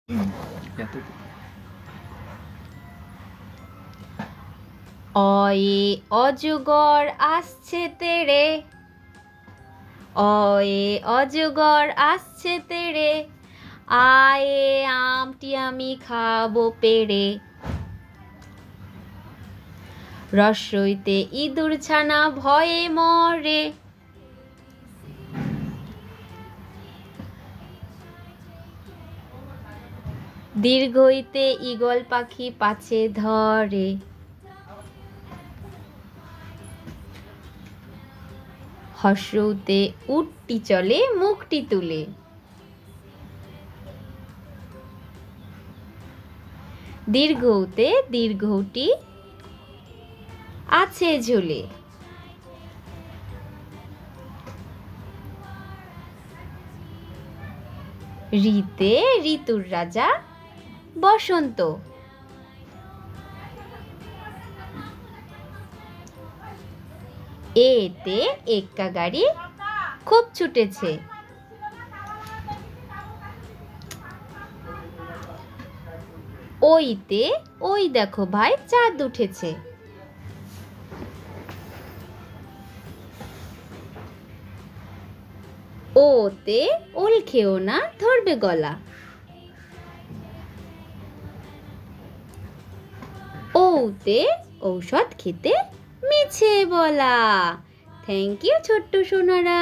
অয়ে অজগর আসছে তেড়ে, অয়ে অজগর আসছে তেড়ে, আয়ে আমটি আমি খাবো পেড়ে। রস্বইতে ইঁদুর ছানা ভয়ে মরে, দীর্ঘইতে ঈগল পাখি পাছে ধরে। হর্ষউতে উটটি চলে মুখটি তুলে, দীর্ঘউতে দীর্ঘটি আছে ঝুলে। ঋতে ঋতুর রাজা বসন্ত, এতে এক্কা গাড়ি খুব ছুটেছে। ওইতে ওই দেখো ভাই চাঁদ উঠেছে। ওতে ওল খেও না ধরবে গলা। ওতে ঔষধ খেতে মিছে বলা। থ্যাংক ইউ ছোট্ট সোনারা।